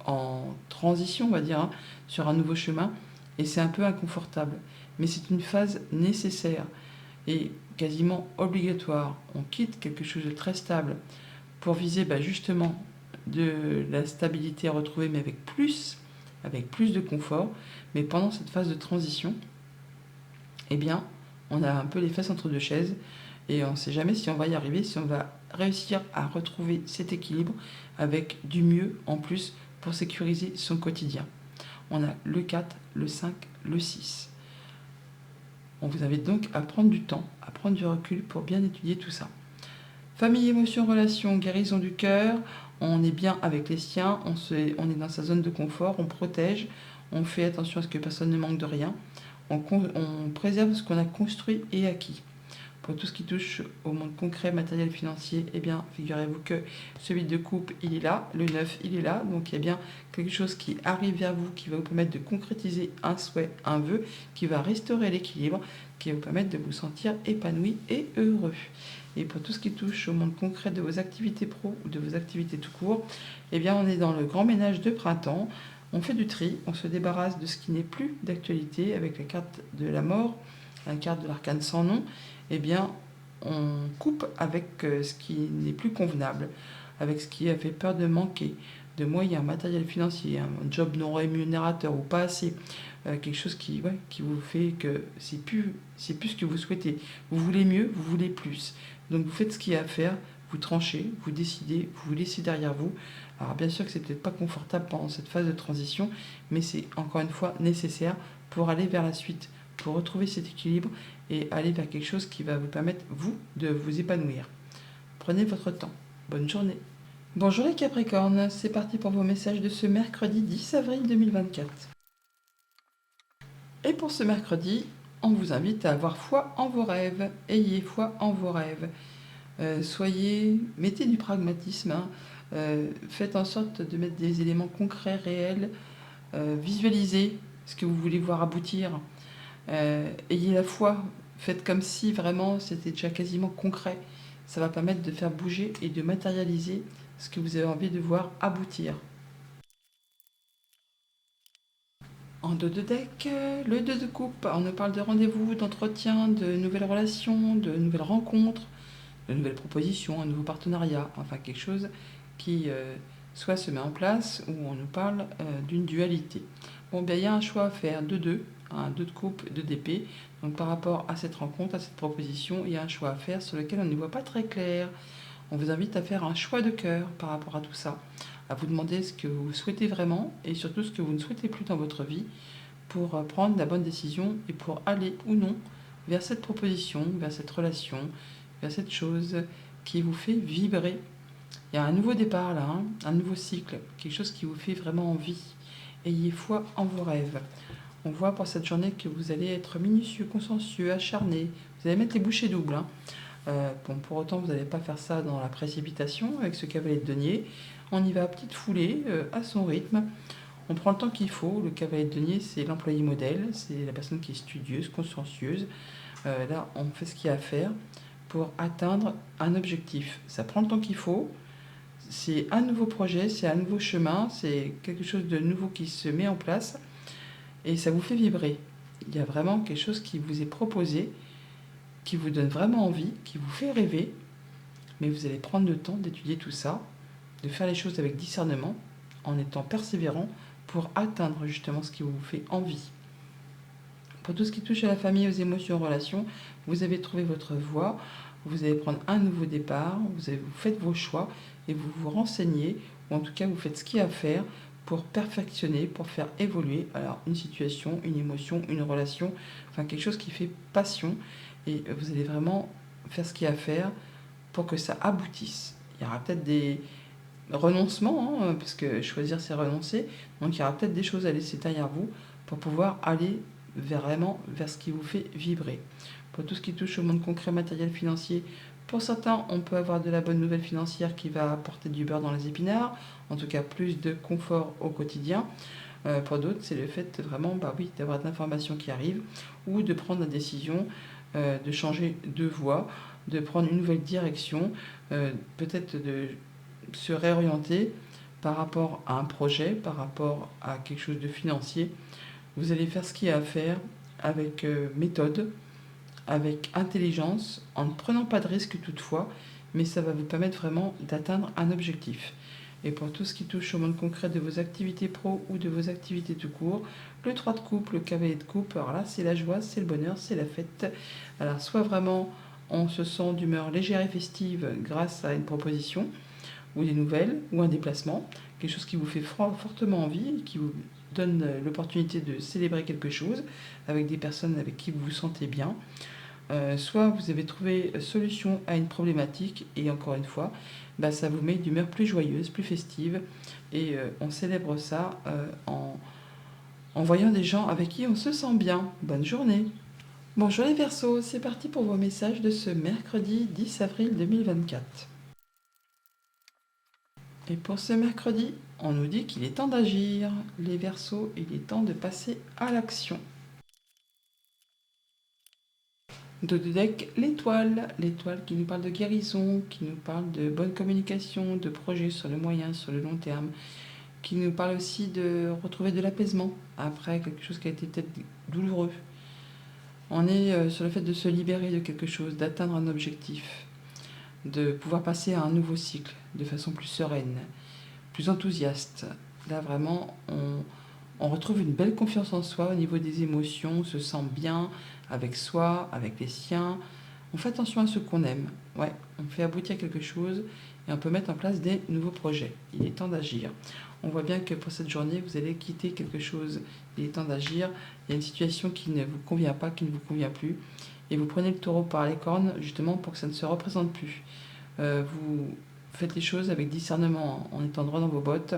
Speaker 1: en transition, on va dire, sur un nouveau chemin, et c'est un peu inconfortable. Mais c'est une phase nécessaire et quasiment obligatoire. On quitte quelque chose de très stable pour viser justement de la stabilité à retrouver, mais avec plus de confort. Mais pendant cette phase de transition, eh bien, on a un peu les fesses entre deux chaises et on ne sait jamais si on va y arriver, si on va réussir à retrouver cet équilibre avec du mieux en plus pour sécuriser son quotidien. On a le 4, le 5, le 6. On vous invite donc à prendre du temps, à prendre du recul pour bien étudier tout ça. Famille, émotion, relation, guérison du cœur. On est bien avec les siens, on est dans sa zone de confort, on protège, on fait attention à ce que personne ne manque de rien. On préserve ce qu'on a construit et acquis. Pour tout ce qui touche au monde concret, matériel, financier, eh bien, figurez-vous que ce 8 de coupe, il est là, le 9, il est là. Donc, il y a bien quelque chose qui arrive vers vous, qui va vous permettre de concrétiser un souhait, un vœu, qui va restaurer l'équilibre, qui va vous permettre de vous sentir épanoui et heureux. Et pour tout ce qui touche au monde concret de vos activités pro ou de vos activités tout court, eh bien, on est dans le grand ménage de printemps. On fait du tri, on se débarrasse de ce qui n'est plus d'actualité avec la carte de la mort, la carte de l'arcane sans nom. Eh bien, on coupe avec ce qui n'est plus convenable, avec ce qui a fait peur de manquer, de moyens, matériel, financier, un job non rémunérateur ou pas assez, quelque chose qui vous fait que c'est plus ce que vous souhaitez. Vous voulez mieux, vous voulez plus. Donc vous faites ce qu'il y a à faire, vous tranchez, vous décidez, vous vous laissez derrière vous. Alors bien sûr que c'est peut-être pas confortable pendant cette phase de transition, mais c'est encore une fois nécessaire pour aller vers la suite, pour retrouver cet équilibre et aller vers quelque chose qui va vous permettre, vous, de vous épanouir. Prenez votre temps. Bonne journée. Bonjour les Capricornes, c'est parti pour vos messages de ce mercredi 10 avril 2024. Et pour ce mercredi, on vous invite à avoir foi en vos rêves. Ayez foi en vos rêves. Mettez du pragmatisme. Faites en sorte de mettre des éléments concrets, réels, visualisez ce que vous voulez voir aboutir. Ayez la foi, faites comme si vraiment c'était déjà quasiment concret. Ça va permettre de faire bouger et de matérialiser ce que vous avez envie de voir aboutir. En dos de deck, le 2 de coupe, on nous parle de rendez-vous, d'entretien, de nouvelles relations, de nouvelles rencontres, de nouvelles propositions, un nouveau partenariat, enfin quelque chose qui soit se met en place ou on nous parle d'une dualité. Bon, bien il y a un choix à faire, 2-2, un 2 de coupe, 2 d'épée. Donc par rapport à cette rencontre, à cette proposition, il y a un choix à faire sur lequel on ne voit pas très clair. On vous invite à faire un choix de cœur par rapport à tout ça, à vous demander ce que vous souhaitez vraiment et surtout ce que vous ne souhaitez plus dans votre vie pour prendre la bonne décision et pour aller ou non vers cette proposition, vers cette relation, vers cette chose qui vous fait vibrer. Il y a un nouveau départ là, hein, un nouveau cycle, quelque chose qui vous fait vraiment envie. Ayez foi en vos rêves. On voit pour cette journée que vous allez être minutieux, consciencieux, acharné. Vous allez mettre les bouchées doubles. Hein. Bon, pour autant, vous n'allez pas faire ça dans la précipitation avec ce cavalier de denier. On y va à petite foulée, à son rythme. On prend le temps qu'il faut. Le cavalier de denier, c'est l'employé modèle, c'est la personne qui est studieuse, consciencieuse. Là, on fait ce qu'il y a à faire pour atteindre un objectif. Ça prend le temps qu'il faut. C'est un nouveau projet, c'est un nouveau chemin, c'est quelque chose de nouveau qui se met en place et ça vous fait vibrer. Il y a vraiment quelque chose qui vous est proposé, qui vous donne vraiment envie, qui vous fait rêver, mais vous allez prendre le temps d'étudier tout ça, de faire les choses avec discernement, en étant persévérant pour atteindre justement ce qui vous fait envie. Pour tout ce qui touche à la famille, aux émotions, aux relations, vous avez trouvé votre voie, vous allez prendre un nouveau départ, vous faites vos choix et vous vous renseignez, ou en tout cas vous faites ce qu'il y a à faire pour perfectionner, pour faire évoluer alors une situation, une émotion, une relation, enfin quelque chose qui fait passion et vous allez vraiment faire ce qu'il y a à faire pour que ça aboutisse. Il y aura peut-être des renoncements, hein, parce que choisir c'est renoncer, donc il y aura peut-être des choses à laisser derrière vous pour pouvoir aller vraiment vers ce qui vous fait vibrer. Pour tout ce qui touche au monde concret, matériel, financier, pour certains, on peut avoir de la bonne nouvelle financière qui va apporter du beurre dans les épinards, en tout cas plus de confort au quotidien. Pour d'autres, c'est le fait vraiment d'avoir de l'information qui arrive ou de prendre la décision de changer de voie, de prendre une nouvelle direction, peut-être de se réorienter par rapport à un projet, par rapport à quelque chose de financier. Vous allez faire ce qu'il y a à faire avec méthode, avec intelligence, en ne prenant pas de risque toutefois, mais ça va vous permettre vraiment d'atteindre un objectif. Et pour tout ce qui touche au monde concret de vos activités pro ou de vos activités tout court, le 3 de coupe, le cavalier de coupe, alors là c'est la joie, c'est le bonheur, c'est la fête. Alors soit vraiment on se sent d'humeur légère et festive grâce à une proposition, ou des nouvelles, ou un déplacement, quelque chose qui vous fait fortement envie, qui vous donne l'opportunité de célébrer quelque chose avec des personnes avec qui vous vous sentez bien. Soit vous avez trouvé solution à une problématique et encore une fois, ça vous met d'humeur plus joyeuse, plus festive et on célèbre ça en voyant des gens avec qui on se sent bien. Bonne journée. Bonjour les Verseaux, c'est parti pour vos messages de ce mercredi 10 avril 2024. Et pour ce mercredi, on nous dit qu'il est temps d'agir. Les Verseaux, il est temps de passer à l'action. Dos de deck, l'étoile. L'étoile qui nous parle de guérison, qui nous parle de bonne communication, de projets sur le moyen, sur le long terme, qui nous parle aussi de retrouver de l'apaisement après quelque chose qui a été peut-être douloureux. On est sur le fait de se libérer de quelque chose, d'atteindre un objectif, de pouvoir passer à un nouveau cycle de façon plus sereine, plus enthousiaste. Là, vraiment, on retrouve une belle confiance en soi au niveau des émotions, on se sent bien avec soi, avec les siens. On fait attention à ce qu'on aime. Ouais, on fait aboutir quelque chose et on peut mettre en place des nouveaux projets. Il est temps d'agir. On voit bien que pour cette journée, vous allez quitter quelque chose. Il est temps d'agir. Il y a une situation qui ne vous convient pas, qui ne vous convient plus. Et vous prenez le taureau par les cornes justement pour que ça ne se représente plus. Vous faites les choses avec discernement, en étant droit dans vos bottes,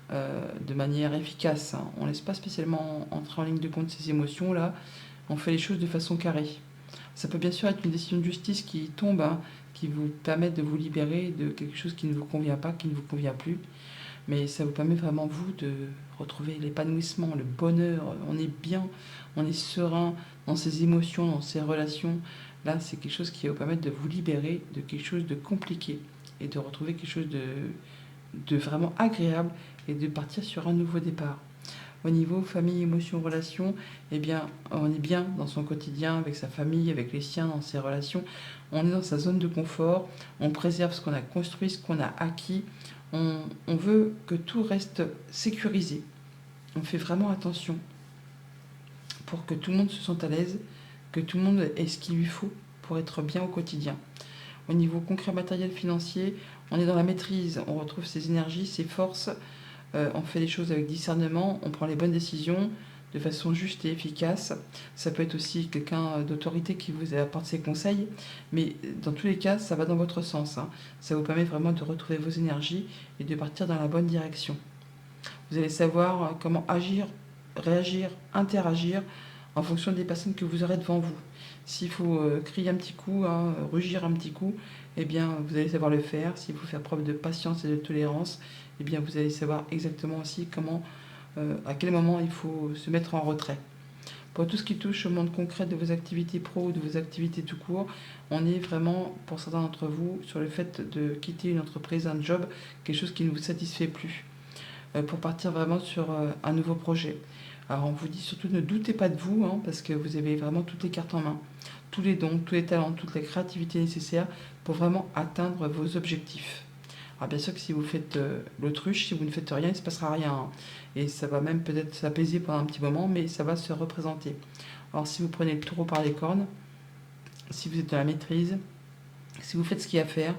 Speaker 1: de manière efficace. On ne laisse pas spécialement entrer en ligne de compte ces émotions-là. On fait les choses de façon carrée. Ça peut bien sûr être une décision de justice qui tombe, qui vous permettent de vous libérer de quelque chose qui ne vous convient pas, qui ne vous convient plus. Mais ça vous permet vraiment, vous, de retrouver l'épanouissement, le bonheur. On est bien, on est serein dans ses émotions, dans ses relations. Là, c'est quelque chose qui va vous permettre de vous libérer de quelque chose de compliqué et de retrouver quelque chose de vraiment agréable et de partir sur un nouveau départ. Au niveau famille, émotions, relations, eh bien, on est bien dans son quotidien, avec sa famille, avec les siens, dans ses relations. On est dans sa zone de confort, on préserve ce qu'on a construit, ce qu'on a acquis. On veut que tout reste sécurisé. On fait vraiment attention pour que tout le monde se sente à l'aise, que tout le monde ait ce qu'il lui faut pour être bien au quotidien. Au niveau concret, matériel, financier, on est dans la maîtrise, on retrouve ses énergies, ses forces, on fait les choses avec discernement, on prend les bonnes décisions de façon juste et efficace. Ça peut être aussi quelqu'un d'autorité qui vous apporte ses conseils, mais dans tous les cas, ça va dans votre sens, hein. Ça vous permet vraiment de retrouver vos énergies et de partir dans la bonne direction. Vous allez savoir comment agir, réagir, interagir en fonction des personnes que vous aurez devant vous. S'il faut crier un petit coup, hein, rugir un petit coup, eh bien, vous allez savoir le faire. S'il faut faire preuve de patience et de tolérance, eh bien, vous allez savoir exactement aussi comment, à quel moment il faut se mettre en retrait. Pour tout ce qui touche au monde concret de vos activités pro ou de vos activités tout court, on est vraiment, pour certains d'entre vous, sur le fait de quitter une entreprise, un job, quelque chose qui ne vous satisfait plus, pour partir vraiment sur un nouveau projet. Alors on vous dit surtout ne doutez pas de vous, hein, parce que vous avez vraiment toutes les cartes en main, tous les dons, tous les talents, toute la créativité nécessaire pour vraiment atteindre vos objectifs. Alors bien sûr que si vous faites l'autruche, si vous ne faites rien, il ne se passera rien, hein. Et ça va même peut-être s'apaiser pendant un petit moment, mais ça va se représenter. Alors si vous prenez le taureau par les cornes, si vous êtes dans la maîtrise, si vous faites ce qu'il y a à faire,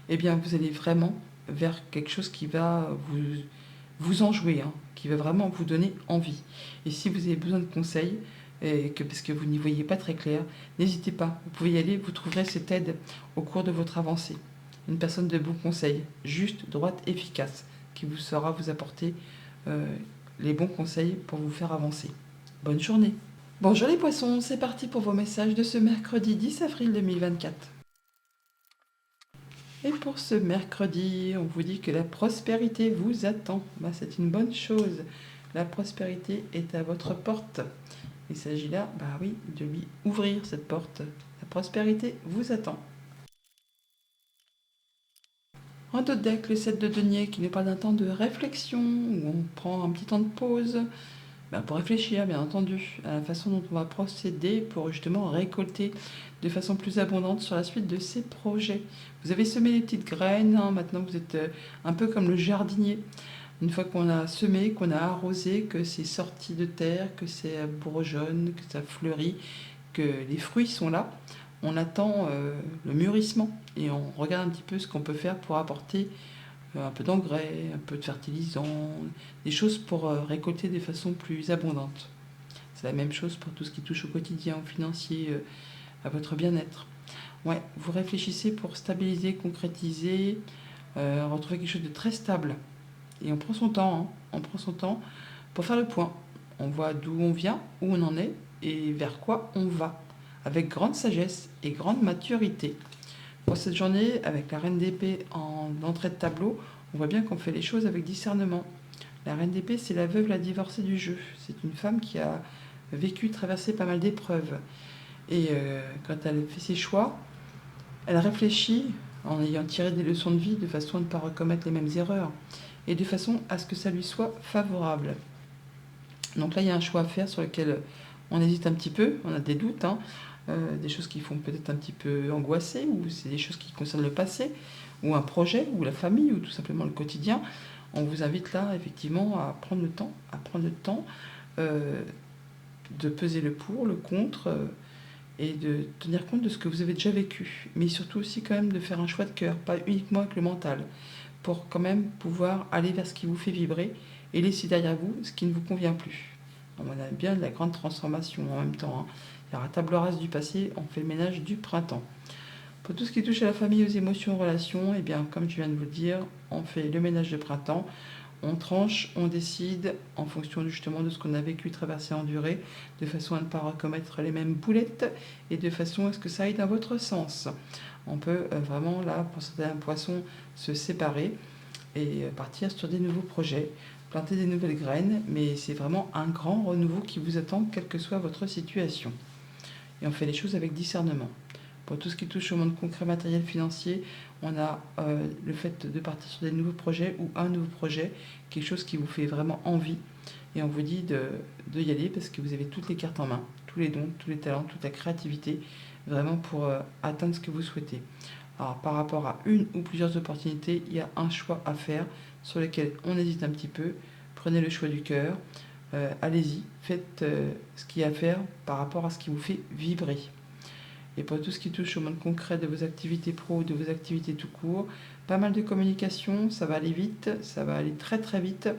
Speaker 1: eh bien vous allez vraiment vers quelque chose qui va vous enjouer, hein, qui va vraiment vous donner envie. Et si vous avez besoin de conseils, parce que vous n'y voyez pas très clair, n'hésitez pas, vous pouvez y aller, vous trouverez cette aide au cours de votre avancée. Une personne de bons conseils, juste, droite, efficace, qui vous saura vous apporter les bons conseils pour vous faire avancer. Bonne journée. Bonjour les poissons, c'est parti pour vos messages de ce mercredi 10 avril 2024. Et pour ce mercredi, on vous dit que la prospérité vous attend. C'est une bonne chose. La prospérité est à votre porte. Il s'agit là, oui, de lui ouvrir cette porte. La prospérité vous attend. En d'autres deck, le 7 de denier qui nous parle d'un temps de réflexion, où on prend un petit temps de pause, pour réfléchir, bien entendu, à la façon dont on va procéder pour justement récolter de façon plus abondante sur la suite de ces projets. Vous avez semé les petites graines, hein, maintenant vous êtes un peu comme le jardinier. Une fois qu'on a semé, qu'on a arrosé, que c'est sorti de terre, que c'est bourgeonne, que ça fleurit, que les fruits sont là, on attend le mûrissement et on regarde un petit peu ce qu'on peut faire pour apporter un peu d'engrais, un peu de fertilisant, des choses pour récolter de façon plus abondante. C'est la même chose pour tout ce qui touche au quotidien, au financier, à votre bien-être. Ouais, vous réfléchissez pour stabiliser, concrétiser, retrouver quelque chose de très stable. Et on prend son temps, hein, on prend son temps pour faire le point. On voit d'où on vient, où on en est et vers quoi on va, avec grande sagesse et grande maturité. Pour cette journée, avec la reine d'épée en entrée de tableau, on voit bien qu'on fait les choses avec discernement. La reine d'épée, c'est la veuve, la divorcée du jeu. C'est une femme qui a vécu, traversé pas mal d'épreuves. Et quand elle fait ses choix, elle réfléchit en ayant tiré des leçons de vie de façon à ne pas recommettre les mêmes erreurs et de façon à ce que ça lui soit favorable. Donc là, il y a un choix à faire sur lequel on hésite un petit peu, on a des doutes, hein. Des choses qui font peut-être un petit peu angoisser, ou c'est des choses qui concernent le passé, ou un projet, ou la famille, ou tout simplement le quotidien. On vous invite là, effectivement, à prendre le temps de peser le pour, le contre, et de tenir compte de ce que vous avez déjà vécu. Mais surtout aussi quand même de faire un choix de cœur, pas uniquement avec le mental, pour quand même pouvoir aller vers ce qui vous fait vibrer et laisser derrière vous ce qui ne vous convient plus. On a bien de la grande transformation en même temps, hein. Il y aura table rase du passé, on fait le ménage du printemps. Pour tout ce qui touche à la famille, aux émotions, aux relations, bien, comme je viens de vous le dire, on fait le ménage de printemps. On tranche, on décide en fonction justement de ce qu'on a vécu, traversé, enduré, de façon à ne pas recommettre les mêmes boulettes et de façon à ce que ça aille dans votre sens. On peut vraiment, là, pour certains poissons, se séparer et partir sur des nouveaux projets, planter des nouvelles graines, mais c'est vraiment un grand renouveau qui vous attend, quelle que soit votre situation. Et on fait les choses avec discernement. Pour tout ce qui touche au monde concret, matériel, financier, on a le fait de partir sur des nouveaux projets ou un nouveau projet, quelque chose qui vous fait vraiment envie. Et on vous dit de y aller parce que vous avez toutes les cartes en main, tous les dons, tous les talents, toute la créativité, vraiment pour atteindre ce que vous souhaitez. Alors par rapport à une ou plusieurs opportunités, il y a un choix à faire sur lequel on hésite un petit peu. Prenez le choix du cœur, allez-y, faites ce qu'il y a à faire par rapport à ce qui vous fait vibrer. Et pour tout ce qui touche au monde concret de vos activités pro ou de vos activités tout court, pas mal de communication, ça va aller vite, ça va aller très très vite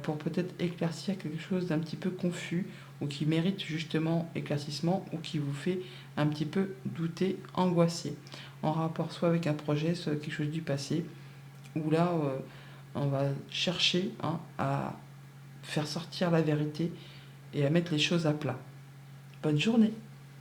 Speaker 1: pour peut-être éclaircir quelque chose d'un petit peu confus ou qui mérite justement éclaircissement ou qui vous fait un petit peu douter, angoisser, en rapport soit avec un projet, soit avec quelque chose du passé, où là on va chercher à faire sortir la vérité et à mettre les choses à plat. Bonne journée!